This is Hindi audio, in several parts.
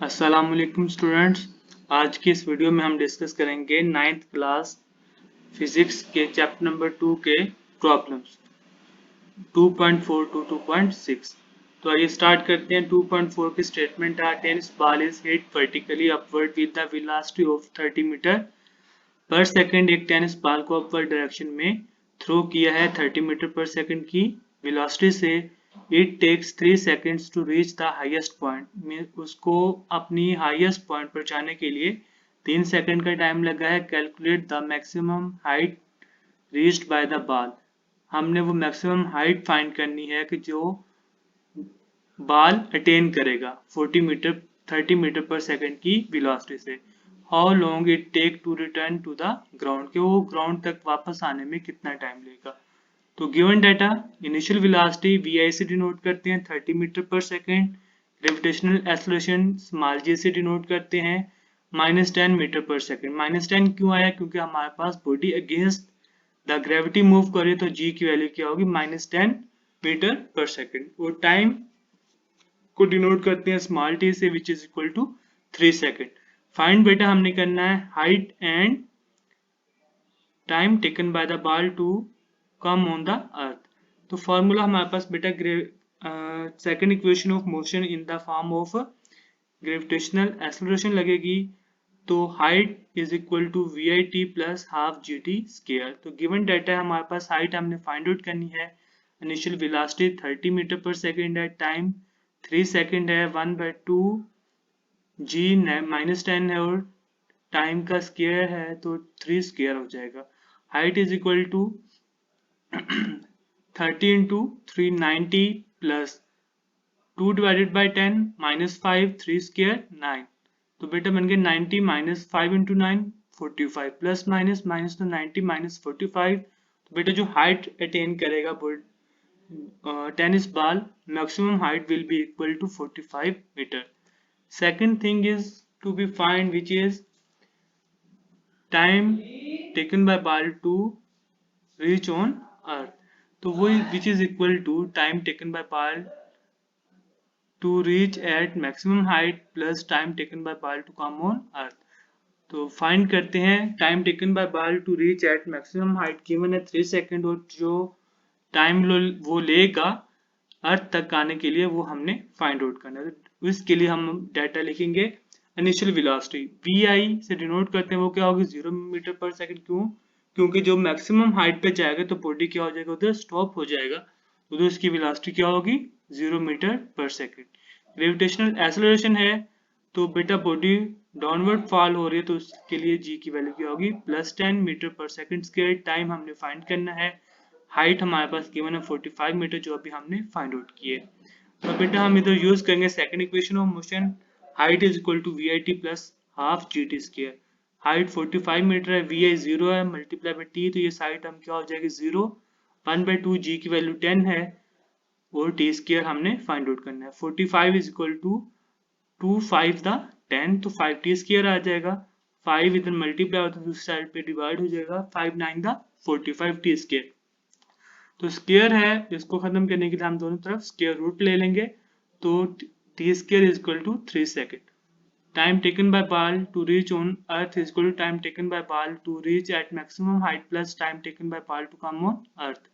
अस्सलामुअलैकुम स्टूडेंट्स। आज की इस वीडियो में हम डिस्कस करेंगे 9th क्लास फिजिक्स के चैप्टर नंबर 2 के प्रॉब्लम्स 2.4 to 2.6। तो आइए स्टार्ट करते हैं। 2.4 की स्टेटमेंट है tennis ball is hit vertically upward with the velocity of 30 metre per second. एक टेनिस बॉल को अपवर्ड डायरेक्शन में थ्रो किया है 30 मीटर पर सेकंड की वेलोसिटी से। It takes 3 seconds to reach the highest point में उसको अपनी हाईएस्ट पॉइंट पर जाने के लिए 3 सेकंड का टाइम लगा है। Calculate the maximum height reached by the ball. हमने वो मैक्सिमम हाइट फाइंड करनी है कि जो बॉल अटेन करेगा 30 मीटर पर सेकंड की वेलोसिटी से। How long it take to return to the ground, के वो ग्राउंड तक वापस आने में कितना टाइम लेगा। तो given data initial velocity V से डिनोट करते हैं 30 metre per second. Gravitational acceleration small G से डिनोट करते हैं -10 मीटर पर सेकंड। -10 क्यों आया? क्योंकि हमारे पास body against the gravity move करे तो जी की वैल्यू क्या होगी? -10 मीटर पर सेकंड। और टाइम को डिनोट करते हैं स्मॉल टी से which is equal to 3 second. Find बेटा हमने करना है height and time taken by the ball to come on the earth. तो फॉर्मूला हमारे पास बेटा second equation of motion in the form of gravitational acceleration लगेगी। तो height is equal to v i t plus half g t square. तो गिवन डाटा है हमारे पास, हाइट हमने फाइंड आउट करनी है। Initial velocity 30 metre per second है, टाइम 3 सेकेंड है, 1/2 जी -10 है और टाइम का स्केयर है तो 3 स्केयर हो जाएगा। Height is equal to 30 into 390 plus 2 divided by 10 -5 3 square 9। तो बेटा बन गया 90 -5 into 9 45 प्लस माइनस माइनस तो 90 -45। तो बेटा जो हाइट अटेन करेगा tennis ball maximum height will be equal to 45 metre. Second thing is to be find which is time taken by ball to reach on earth. तो वो which is equal to time taken by ball to reach at maximum height plus time taken by ball to come on earth. तो फाइंड करते हैं time taken by ball to reach at maximum height given है 3 सेकंड और जो टाइम वो लेगा अर्थ तक आने के लिए वो हमने फाइंड आउट करना है। तो इसके लिए हम डाटा लिखेंगे इनिशियल वेलोसिटी वी आई से डिनोट करते हैं, वो क्या होगी 0 मीटर पर सेकंड। क्यों? क्योंकि जो मैक्सिमम हाइट पे जाएगा तो बॉडी क्या हो जाएगा, उधर स्टॉप हो जाएगा, उधर उसकी वेलोसिटी क्या होगी 0 metre per second. Gravitational acceleration है तो बेटा बॉडी डाउनवर्ड फॉल हो रही है तो उसके लिए जी की वैल्यू क्या होगी +10 metre per second square. Time हमने फाइंड करना है, हाइट हमारे पास गिवन है 45 मीटर जो अभी हमने फाइंड आउट किए। तो बेटा हम इधर यूज करेंगे second equation of motion, height is equal to v i t plus half g t square. Height 45 metre है, वी आई 0 है, मल्टीप्लाई बाई टी तो ये साइड हम क्या हो जाएगी 0, 1/2 जी की वैल्यू 10 है और टी स्क्वायर हमने फाइंड आउट करना है। 45 इज इक्वल टू 2 5 द 10 तो 5 टी स्क्वायर आ जाएगा, 5 इधर मल्टीप्लाई होता है दूसरी साइड पे डिवाइड हो जाएगा, 5 9 द 45 टी स्क्वायर। तो स्क्वायर है, इसको खत्म करने के लिए हम दोनों तरफ स्क्वायर रूट ले लेंगे। तो t square is equal to 3 second. Time taken by ball to reach on earth is equal to time taken by ball to reach at maximum height plus time taken by ball to come on earth.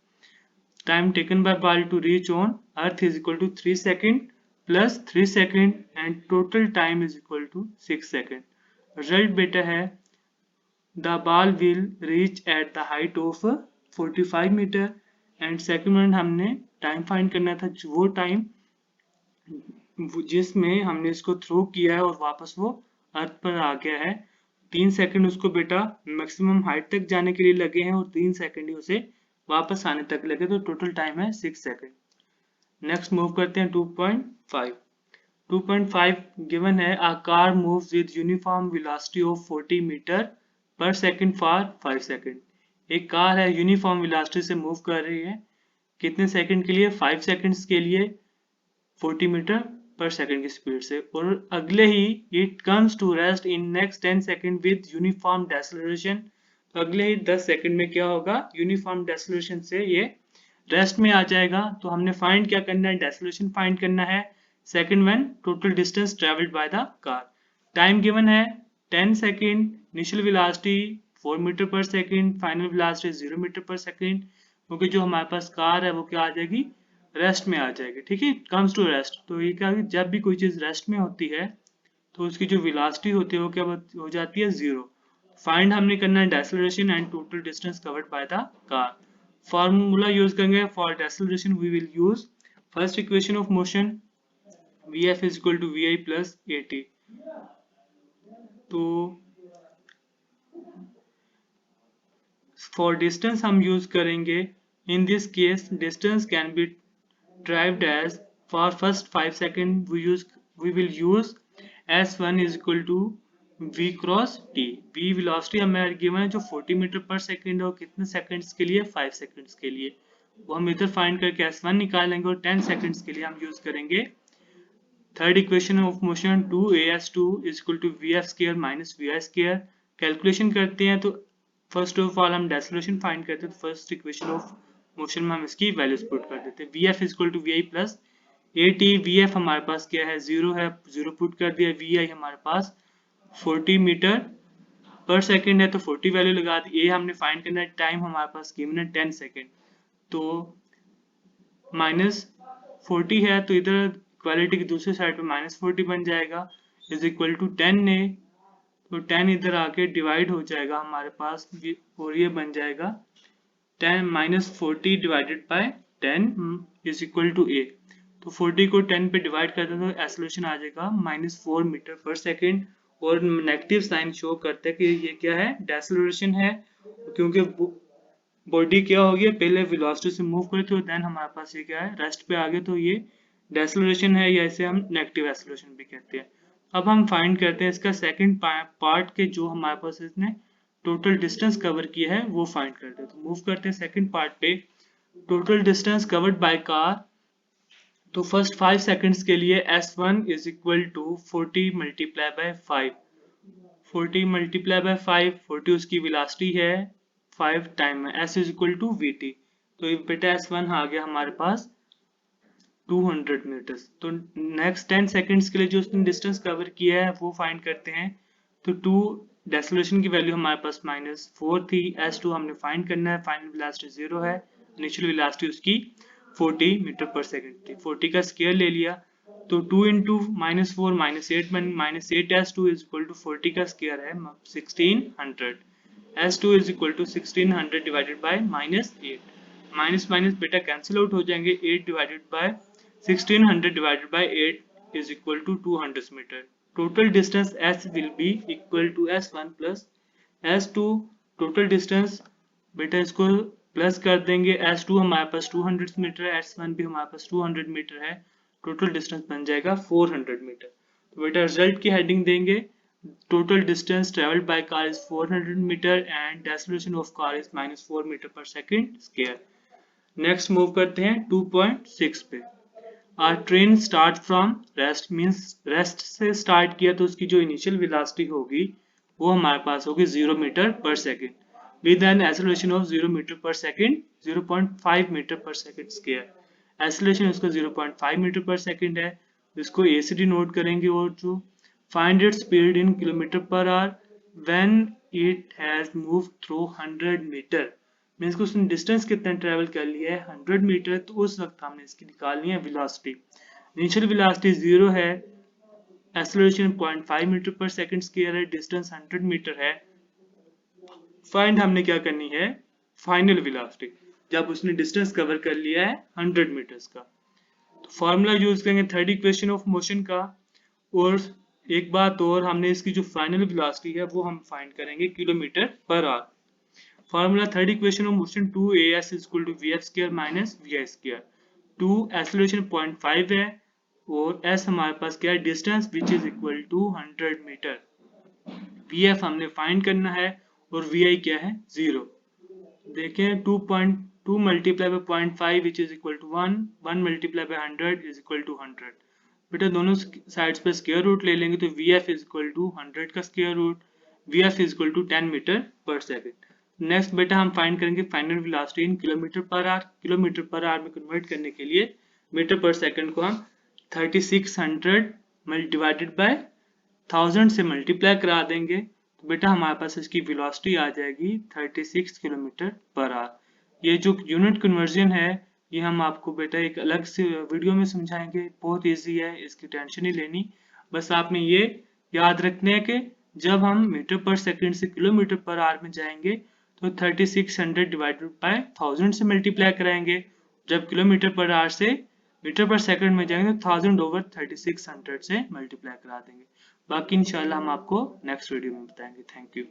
Time taken by ball to reach on earth is equal to 3 second plus 3 second and total time is equal to 6 second. Result बेटा है the ball will reach at the height of 45 meter and second हमने टाइम फाइंड करना था, वो टाइम जिसमें हमने इसको थ्रो किया है और वापस वो अर्थ पर आ गया है। 3 सेकंड उसको बेटा मैक्सिमम हाइट तक जाने के लिए लगे हैं और 3 सेकंड ही उसे वापस आने तक लगे, तो टोटल टाइम है 6 सेकंड। नेक्स्ट मूव करते हैं 2.5। 2.5 गिवन है a car moves with uniform velocity of 40 metre per second for 5 second. एक कार है यूनिफॉर्म वेलोसिटी से मूव कर रही है, कितने सेकंड के लिए 5 सेकंड्स के लिए 40 मीटर पर सेकंड की स्पीड से, और अगले ही it comes to rest in next 10 second with uniform deceleration. तो अगले ही 10 सेकंड में क्या होगा, यूनिफॉर्म डेसेलरेशन से ये रेस्ट में आ जाएगा। तो हमने फाइंड क्या करना है, डेसेलरेशन फाइंड करना है। Second when total distance travelled by the car. Time given है 10 second, initial velocity 4 metre per second, final velocity 0 metre per second, क्योंकि जो हमारे पास कार है वो क्या आ जाएगी, रेस्ट में आ जाएगी। ठीक है, कम्स टू रेस्ट। तो ये क्या, जब भी कोई चीज रेस्ट में होती है तो उसकी जो वेलोसिटी होती है वो क्या हो जाती है, जीरो। फाइंड हमने करना है deceleration and total distance covered by the car. Formula use करेंगे for deceleration, we will use first equation of motion, vf is equal to vi plus at। तो फॉर डिस्टेंस हम यूज करेंगे, in this case distance can be derived as for first 5 second we will use s1 is equal to v cross t। v velocity हमें गिवन है जो 40 मीटर पर सेकंड है, और कितने सेकंड्स के लिए, 5 सेकंड्स के लिए। वो हम इधर फाइंड करके s1 निकालेंगे, और 10 सेकंड्स के लिए हम यूज करेंगे third equation of motion 2as2 is equal to vf square minus vi square। Calculation करते हैं तो फर्स्ट ऑफ ऑल हम डेसेलेरेशन फाइंड करते हैं, तो फर्स्ट इक्वेशन ऑफ मोशन में हम इसकी वैल्यूज पुट कर देते हैं। vf is equal to vi plus at। vf हमारे पास क्या है, जीरो है, जीरो पुट कर दिया। vi हमारे पास 40 मीटर पर सेकंड है, तो 40 वैल्यू लगा दी। a हमने फाइंड करना है, टाइम हमारे पास गिवन है 10 सेकंड, तो -40 है, तो इधर इक्वालिटी की दूसरी साइड पे -40 बन जाएगा, इज इक्वल टू 10 है, तो 10 इधर आके डिवाइड हो जाएगा हमारे पास, और ये बन जाएगा 10 -40 divided by 10 is equal to a। तो 40 को 10 पे डिवाइड करते हैं तो एक्सेलरेशन आ जाएगा -4 मीटर पर सेकंड, और नेगेटिव साइन शो करते हैं कि ये क्या है, डेसेलरेशन है, क्योंकि बॉडी क्या हो गया, पहले वेलोसिटी से मूव करे तो देन हमारे पास ये क्या है, रेस्ट पे आ गए, तो ये डेसेलरेशन है, या इसे हम नेगेटिव एक्सेलरेशन भी कहते हैं। अब हम फाइंड करते हैं इसका सेकंड पार्ट के, जो हमारे पास इसने टोटल डिस्टेंस कवर किया है वो फाइंड करते हैं। तो मूव करते हैं सेकंड पार्ट पे, total distance covered by car. तो फर्स्ट 5 सेकंड्स के लिए s1 is equal to 40 multiply by 5, 40 multiply by 5, 40 उसकी वेलोसिटी है, 5 टाइम है, s is equal to vt। तो बेटा s1 आ गया हमारे पास 200 मीटर्स। तो नेक्स्ट 10 सेकंड्स के लिए जो उसने डिस्टेंस कवर किया है वो फाइंड करते हैं। तो 2 डेसेलेरेशन की वैल्यू हमारे पास -4 थी, s2 हमने फाइंड करना है, फाइनल वेलोसिटी 0 है, इनिशियल वेलोसिटी उसकी 40 मीटर पर सेकंड थी। 40 का स्क्वायर ले लिया, तो 2 इंटू -4 -8 बन -8 s2 इज इक्वल टू 40 का स्क्वायर है 1600, s2 is equal to 1600 divided by -8, minus minus बेटा कैंसिल आउट हो जाएंगे, 8 डिवाइडेड बाय 1600 divided by 8 is equal to 200 meter। Total distance s will be equal to s1 plus s2। total distance बेटा इसको प्लस कर देंगे, s2 हमारे पास 200 मीटर है, s1 भी हमारे पास 200 मीटर है, टोटल डिस्टेंस बन जाएगा 400 मीटर। तो बेटा रिजल्ट की हेडिंग देंगे, total distance traveled by car is 400 meter and deceleration of car is -4 meter per second square। नेक्स्ट मूव करते हैं 2.6 पे। Are train start from rest, means rest से स्टार्ट किया तो उसकी जो इनिशियल वेलोसिटी होगी वो हमारे पास होगी 0 metre per second, with an acceleration of 0 metre per second, 0.5 metre per second square. Acceleration उसका 0.5 मीटर पर सेकेंड है, इसको ए से डिनोट करेंगे। और जो find its speed in kilometre per hour when it has move through 100 metre, means को उसने डिस्टेंस कितना ट्रेवल कर लिया है 100 मीटर, तो उस वक्त हमने इसकी निकालनी है वेलोसिटी। इनिशियल वेलोसिटी 0 है, acceleration 0.5 metre per second square है, डिस्टेंस 100 मीटर है। फाइंड हमने क्या करनी है, फाइनल वेलोसिटी, जब उसने डिस्टेंस कवर कर लिया है 100 मीटर्स का। तो फॉर्मूला यूज करेंगे थर्ड इक्वेशन ऑफ मोशन का, और एक बात और, हमने इसकी जो फाइनल वेलोसिटी है वो हम फाइंड करेंगे kilometre per our. Formula third equation of motion 2as is equal to vf square minus vi square। 2 acceleration 0.5 है, और s हमारे पास क्या है, distance which is equal to 100 metre. vf हमने फाइंड करना है, और vi क्या है, 0। देखें 2.2 multiply by 0.5 which is equal to 1, 1 multiply by 100 is equal to 100। बेटा दोनों साइड्स पे स्क्वायर रूट ले लेंगे, तो vf इज इक्वल टू 100 का square root, vf is equal to 10 metre per second. Next बेटा हम फाइंड करेंगे final velocity in kilometre per hour. Kilometre per hour में कन्वर्ट करने के लिए मीटर पर सेकंड को हम 3600 डिवाइडेड बाय 1000 से मल्टीप्लाई करा देंगे तो बेटा हमारे पास इसकी वेलोसिटी आ जाएगी 36 किलोमीटर पर आवर। ये जो यूनिट कन्वर्जन है ये हम आपको बेटा एक अलग से वीडियो में समझाएंगे, बहुत इजी है, इसकी टेंशन नहीं लेनी। बस आपने ये याद रखना है कि जब हम मीटर पर सेकंड से किलोमीटर पर आवर में जाएंगे तो 3600 डिवाइडेड बाय 1000 से मल्टीप्लाई कराएंगे, जब किलोमीटर पर आवर से मीटर पर सेकंड में जाएंगे तो 1000 ओवर 3600 से मल्टीप्लाई करा देंगे। बाकी इंशाल्लाह हम आपको नेक्स्ट वीडियो में बताएंगे। Thank you.